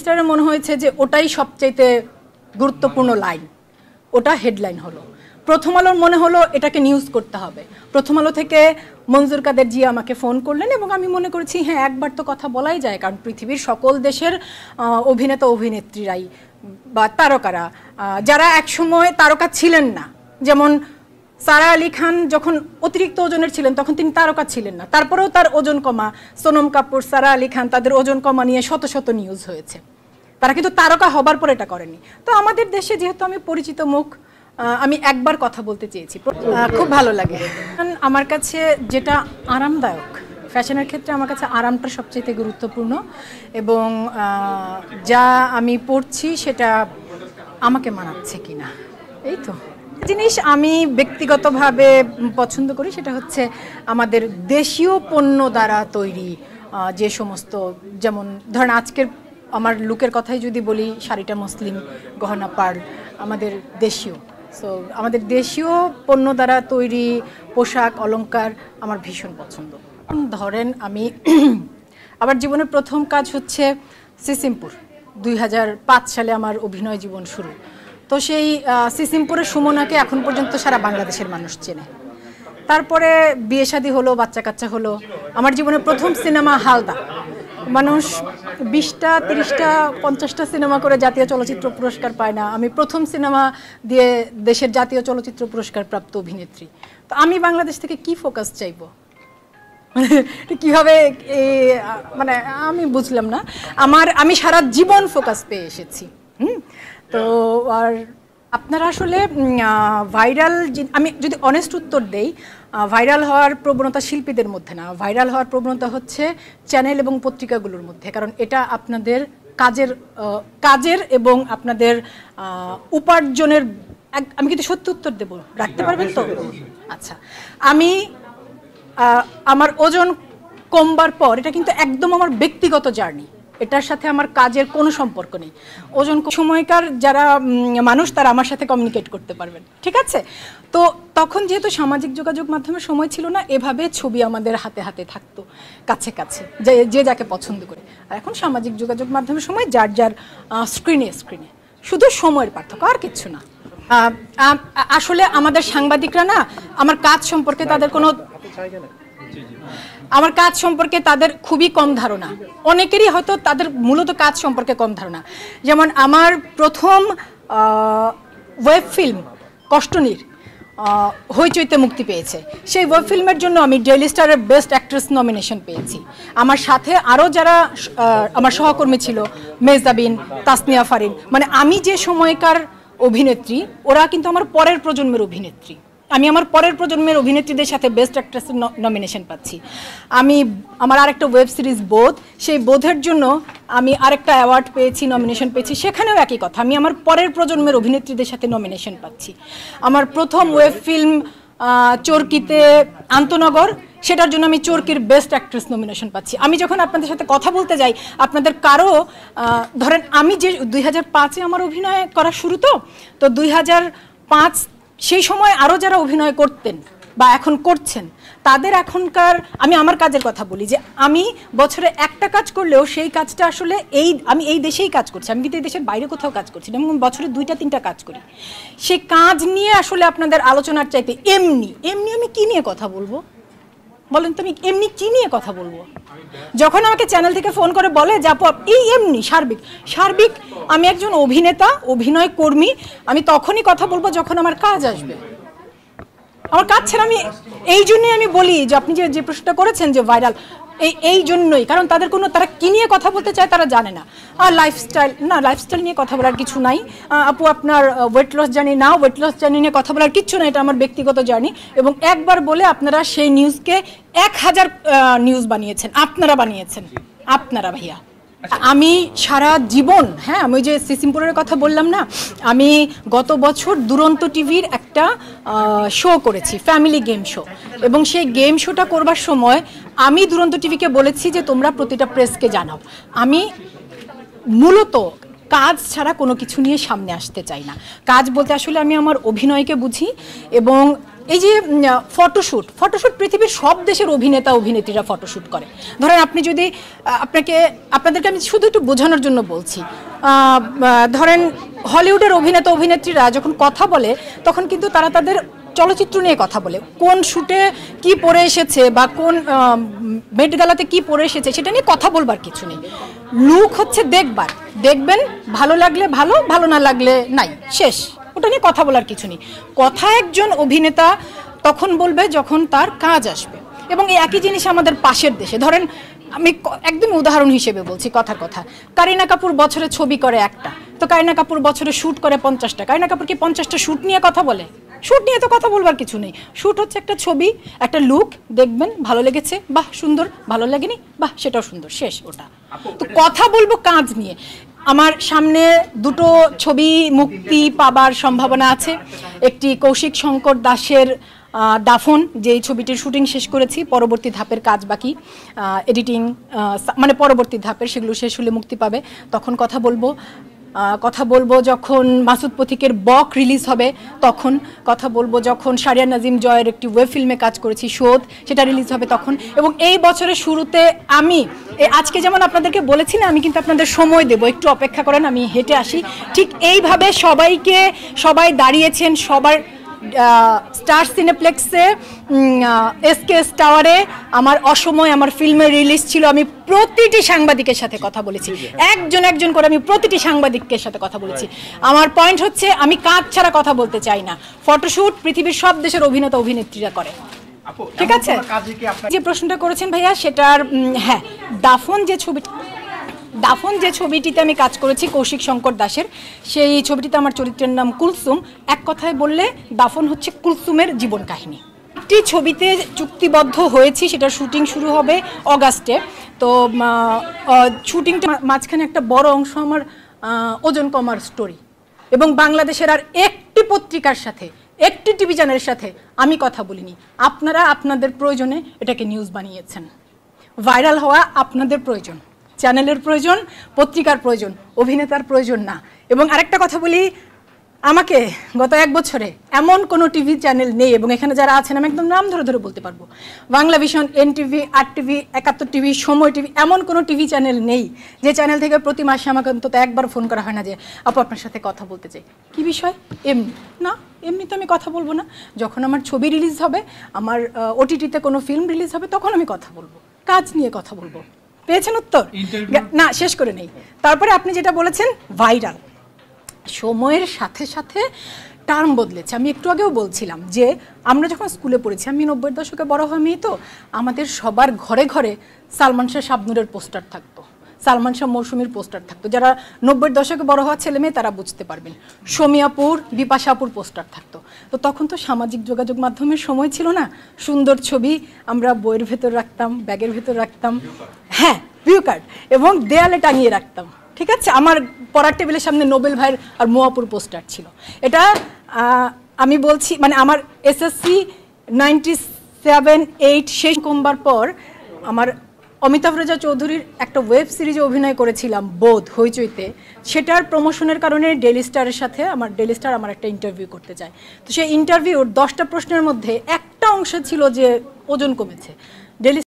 স্টারে মনে হয়েছে যে ওটাই সবচাইতে গুরুত্বপূর্ণ লাইন, ওটা হেডলাইন হলো। প্রথম আলোর মনে হলো এটাকে নিউজ করতে হবে। প্রথম আলো থেকে মনজুর কাদের জি আমাকে ফোন করলেন এবং আমি মনে করেছি হ্যাঁ একবার তো কথা বলাই যায়, কারণ পৃথিবীর সকল দেশের অভিনেতা অভিনেত্রীরাই বা তারকারা যারা একসময় তারকা ছিলেন না, যেমন সারা আলী খান যখন অতিরিক্ত ওজনের ছিলেন তখন তিনি তারকা ছিলেন না, তারপরেও তার ওজন কমা, সোনম কাপুর, সারা আলী খান তাদের ওজন কমা নিয়ে শত শত নিউজ হয়েছে। তারা কিন্তু তারকা হবার পর এটা করেনি। তো আমাদের দেশে যেহেতু আমি পরিচিত মুখ, আমি একবার কথা বলতে চেয়েছি, খুব ভালো লাগে। আমার কাছে যেটা আরামদায়ক, ফ্যাশনের ক্ষেত্রে আমার কাছে আরামটা সবচেয়ে গুরুত্বপূর্ণ, এবং যা আমি পড়ছি সেটা আমাকে মানাচ্ছে কিনা, এই তো জিনিস আমি ব্যক্তিগতভাবে পছন্দ করি। সেটা হচ্ছে আমাদের দেশীয় পণ্য দ্বারা তৈরি যে সমস্ত, যেমন ধরেন আজকের আমার লুকের কথাই যদি বলি, শাড়িটা মুসলিম, গহনা পার্ল আমাদের দেশীয়। সো আমাদের দেশীয় পণ্য দ্বারা তৈরি পোশাক অলংকার আমার ভীষণ পছন্দ। ধরেন আমি আমার জীবনের প্রথম কাজ হচ্ছে সিসিমপুর, 2005 সালে আমার অভিনয় জীবন শুরু। তো সেই সিসিমপুরের সুমনাকে এখন পর্যন্ত সারা বাংলাদেশের মানুষ চেনে। তারপরে বিয়ে শাদী হলো, বাচ্চা কাচ্চা হলো। আমার জীবনের প্রথম সিনেমা হালদা, মানুষ 20টা 30টা 50টা সিনেমা করে জাতীয় চলচ্চিত্র পুরস্কার পায় না, আমি প্রথম সিনেমা দিয়ে দেশের জাতীয় চলচ্চিত্র পুরস্কার প্রাপ্ত অভিনেত্রী। তো আমি বাংলাদেশ থেকে কি ফোকাস চাইবো, কিভাবে, মানে আমি বুঝলাম না। আমি সারা জীবন ফোকাস পেয়ে এসেছি। তো আর আপনারা আসলে ভাইরাল, আমি যদি অনেস্ট উত্তর দেই, ভাইরাল হওয়ার প্রবণতা শিল্পীদের মধ্যে না, ভাইরাল হওয়ার প্রবণতা হচ্ছে চ্যানেল এবং পত্রিকাগুলোর মধ্যে, কারণ এটা আপনাদের কাজের এবং আপনাদের উপার্জনের। আমি কিন্তু সত্যি উত্তর দেব, রাখতে পারবেন তো? আচ্ছা, আমি আমার ওজন কমবার পর, এটা কিন্তু একদম আমার ব্যক্তিগত জার্নি, এটার সাথে আমার কাজের কোনো সম্পর্ক নেই। ওজন সময়কার যারা মানুষ তারা আমার সাথে কমিউনিকেট করতে পারবেন, ঠিক আছে? তো তখন যেহেতু সামাজিক যোগাযোগ মাধ্যমের সময় ছিল না, এভাবে ছবি আমাদের হাতে হাতে থাকতো, কাছে কাছে, যে যাকে পছন্দ করে। আর এখন সামাজিক যোগাযোগ মাধ্যমের সময় যার যার স্ক্রিনে, শুধু সময়ের পার্থক্য, আর কিচ্ছু না। আসলে আমাদের সাংবাদিকরা না, আমার কাজ সম্পর্কে তাদের খুবই কম ধারণা। অনেকেরই হয়তো তাদের মূলত কাজ সম্পর্কে কম ধারণা। যেমন আমার প্রথম ওয়েব ফিল্ম কষ্টনীর হইচইতে মুক্তি পেয়েছে, সেই ওয়েব ফিল্মের জন্য আমি ডেইলি স্টারের বেস্ট অ্যাক্ট্রেস নমিনেশন পেয়েছি। আমার সাথে আরও যারা আমার সহকর্মী ছিল, মেজদাবিন, তাসনিয়া ফারিন, মানে আমি যে সময়কার অভিনেত্রী, ওরা কিন্তু আমার পরের প্রজন্মের অভিনেত্রী। আমি আমার পরের প্রজন্মের অভিনেত্রীদের সাথে বেস্ট অ্যাক্ট্রেসের নমিনেশন পাচ্ছি। আমার আরেকটা ওয়েব সিরিজ বোধ, সেই বোধের জন্য আমি আরেকটা অ্যাওয়ার্ড পেয়েছি, নমিনেশন পেয়েছি, সেখানেও একই কথা, আমি আমার পরের প্রজন্মের অভিনেত্রীদের সাথে নমিনেশন পাচ্ছি। আমার প্রথম ওয়েব ফিল্ম চরকিতে আন্তনগর, সেটার জন্য আমি চরকির বেস্ট অ্যাক্ট্রেস নমিনেশন পাচ্ছি। আমি যখন আপনাদের সাথে কথা বলতে যাই, আপনাদের কারো ধরেন আমি যে 2005-এ আমার অভিনয় করা শুরু, তো 2005 সেই সময় আরও যারা অভিনয় করতেন বা এখন করছেন, তাদের এখনকার, আমি আমার কাজের কথা বলি, যে আমি বছরে একটা কাজ করলেও সেই কাজটা আসলে আমি এই দেশেই কাজ করছি, আমি কিন্তু এই দেশের বাইরে কোথাও কাজ করছি না, এবং বছরে 2টা-3টা কাজ করি। সেই কাজ নিয়ে আসলে আপনাদের আলোচনার চাইতে এমনি আমি কি নিয়ে কথা বলবো বলেন তো? আমি এমনি কি নিয়ে কথা বলবো? যখন আমাকে চ্যানেল থেকে ফোন করে বলে যে আপু এই এমনি সার্বিক, আমি একজন অভিনেতা, অভিনয় কর্মী, আমি তখনই কথা বলবো যখন আমার কাজ আসবে। আমার কাজ ছাড়া আমি, এই জন্যই আমি বলি যে আপনি যে প্রশ্নটা করেছেন যে ভাইরাল, এই জন্যই, কারণ তারা কি নিয়ে কথা বলতে চায় তারা জানে না। আর লাইফস্টাইল নিয়ে কথা বলার কিছু নাই। আপু আপনার ওয়েট লস জার্নি নিয়ে কথা বলার কিচ্ছু নাই, এটা আমার ব্যক্তিগত জার্নি। এবং একবার বলে আপনারা সেই নিউজকে 1000 নিউজ বানিয়েছেন, আপনারা ভাইয়া। আমি সারা জীবন, হ্যাঁ, আমি যে সিসিমপুরের কথা বললাম না, আমি গত বছর দুরন্ত টিভির একটা শো করেছি, ফ্যামিলি গেম শো, এবং সেই গেম শোটা করবার সময় আমি দুরন্ত টিভিকে বলেছি যে তোমরা প্রতিটা প্রেসকে জানাও, আমি মূলত কাজ ছাড়া কোনো কিছু নিয়ে সামনে আসতে চাই না। কাজ বলতে আসলে আমি আমার অভিনয়কে বুঝি, এবং এই যে ফটোশ্যুট পৃথিবীর সব দেশের অভিনেতা অভিনেত্রীরা ফটোশ্যুট করে। ধরেন আপনি যদি আপনাদেরকে আমি শুধু একটু বোঝানোর জন্য বলছি, ধরেন হলিউডের অভিনেতা অভিনেত্রীরা যখন কথা বলে তখন কিন্তু তারা তাদের চলচ্চিত্র নিয়ে কথা বলে, কোন শুটে কি পরে এসেছে বা কোন মেট গালাতে কি পরে এসেছে সেটা নিয়ে কথা বলবার কিছু নেই। লুক হচ্ছে দেখবেন, ভালো লাগলে ভালো, ভালো না লাগলে নাই, শেষ। ওটা নিয়ে কথা বলার কিছু নেই। কথা একজন অভিনেতা তখন বলবে যখন তার কাজ আসবে। এবং এই একই জিনিস আমাদের পাশের দেশে, ধরেন আমি একদম উদাহরণ হিসেবে বলছি, কথার কথা, কারিনা কাপুর বছরে ছবি করে একটা, তো কারিনা কাপুর বছরে শ্যুট করে 50টা, কারিনা কাপুর কি 50টা শ্যুট নিয়ে কথা বলে? শ্যুট নিয়ে তো কথা বলবার কিছু নেই। শ্যুট হচ্ছে একটা ছবি, একটা লুক, দেখবেন ভালো লেগেছে, বাহ সুন্দর, ভালো লাগেনি, বাহ সেটাও সুন্দর, শেষ। ওটা তো কথা বলবো কাজ নিয়ে। আমার সামনে দুটো ছবি মুক্তি পাবার সম্ভাবনা আছে। একটি কৌশিক শঙ্কর দাসের দাফন, যেই ছবিটির শুটিং শেষ করেছি, পরবর্তী ধাপের কাজ বাকি, এডিটিং মানে পরবর্তী ধাপের, সেগুলো শেষ হলে মুক্তি পাবে, তখন কথা বলবো যখন মাসুদ পথিকের বক রিলিজ হবে, তখন কথা বলবো যখন শারিয়া নাজিম জয়ের একটি ওয়েব ফিল্মে কাজ করেছি শোধ, সেটা রিলিজ হবে তখন। এবং এই বছরের শুরুতে আমি আজকে যেমন আপনাদেরকে বলেছি না, আমি কিন্তু আপনাদের সময় দেব, একটু অপেক্ষা করেন, আমি হেঁটে আসি। ঠিক এইভাবে সবাই দাঁড়িয়েছেন, সবার স্টার সিনেপ্লেক্সে, এসকেএস টাওয়ারে আমার অসময় আমার ফিল্মের রিলিজ ছিল। আমি প্রতিটি সাংবাদিকের সাথে কথা বলেছি, একজন করে আমি প্রতিটি সাংবাদিকের সাথে কথা বলেছি। আমার পয়েন্ট হচ্ছে আমি কাজ ছাড়া কথা বলতে চাই না। ফটোশ্যুট পৃথিবীর সব দেশের অভিনেতা অভিনেত্রীরা করে, ঠিক আছে? যে প্রশ্নটা করেছেন ভাইয়া, সেটার হ্যাঁ, দাফন যে ছবিটিতে আমি কাজ করেছি কৌশিক শঙ্কর দাসের, সেই ছবিটিতে আমার চরিত্রের নাম কুলসুম। এক কথায় বললে দাফন হচ্ছে কুলসুমের জীবন কাহিনী। একটি ছবিতে চুক্তিবদ্ধ হয়েছি, সেটার শুটিং শুরু হবে অগাস্টে। তো শুটিংটা মাঝখানে একটা বড় অংশ আমার ওজন কমার স্টোরি, এবং বাংলাদেশের আর একটি পত্রিকার সাথে, একটি টিভি চ্যানেলের সাথে আমি কথা বলিনি। আপনারা আপনাদের প্রয়োজনে এটাকে নিউজ বানিয়েছেন। ভাইরাল হওয়া আপনাদের প্রয়োজন, চ্যানেলের প্রয়োজন, পত্রিকার প্রয়োজন, অভিনেতার প্রয়োজন না। এবং আরেকটা কথা বলি, আমাকে গত 1 বছরে এমন কোনো টিভি চ্যানেল নেই, এবং এখানে যারা আছেন আমি একদম নাম ধরে বলতে পারবো, Bangla vision, NTV, RTV, 71 TV, সময় টিভি, এমন কোনো টিভি চ্যানেল নেই যে চ্যানেল থেকে প্রতি মাসে আমাকে অন্তত একবার ফোন করা হয় না যে আপু আপনার সাথে কথা বলতে চাই। কি বিষয়? এমনি না, এমনি তো আমি কথা বলবো না। যখন আমার ছবি রিলিজ হবে, আমার OTT-তে কোনো ফিল্ম রিলিজ হবে, তখন আমি কথা বলবো, কাজ নিয়ে কথা বলবো। পেয়েছেন উত্তর? না, শেষ করে নেই। তারপরে আপনি যেটা বলেছেন ভাইরাল, সময়ের সাথে সাথে টার্ম বদলেছে। আমি একটু আগেও বলছিলাম যে আমরা যখন স্কুলে পড়েছি, আমি 90-এর দশকে বড় হওয়া মেয়ে, তো আমাদের সবার ঘরে ঘরে সালমান শাহ শাবনূরের পোস্টার থাকতো, সালমান শাহ মৌসুমীর পোস্টার থাকতো। যারা 90-এর দশকে বড় হওয়া ছেলে মেয়ে তারা বুঝতে পারবেন। শমিয়াপুর, বিপাশাপুর পোস্টার থাকতো। তো তখন তো সামাজিক যোগাযোগ মাধ্যমের সময় ছিল না। সুন্দর ছবি আমরা বইয়ের ভেতর রাখতাম, ব্যাগের ভেতর রাখতাম, হ্যাঁ ভিউ কার্ড, এবং দেয়ালে টাঙিয়ে রাখতাম, ঠিক আছে? আমার পড়ার টেবিলের সামনে নোবেল ভাইয়ের আর মোয়াপুর পোস্টার ছিল। এটা আমি বলছি, মানে আমার SSC 97-8 শেষ কমবার পর আমার অমিতাভ রেজা চৌধুরীর একটা ওয়েব সিরিজে অভিনয় করেছিলাম বোধ, হইচইতে। সেটার প্রমোশনের কারণে ডেইলি স্টারের সাথে ডেইলি স্টার আমার একটা ইন্টারভিউ করতে চায়। তো সেই ইন্টারভিউর 10টা প্রশ্নের মধ্যে একটা অংশ ছিল যে ওজন কমেছে। ডেইলি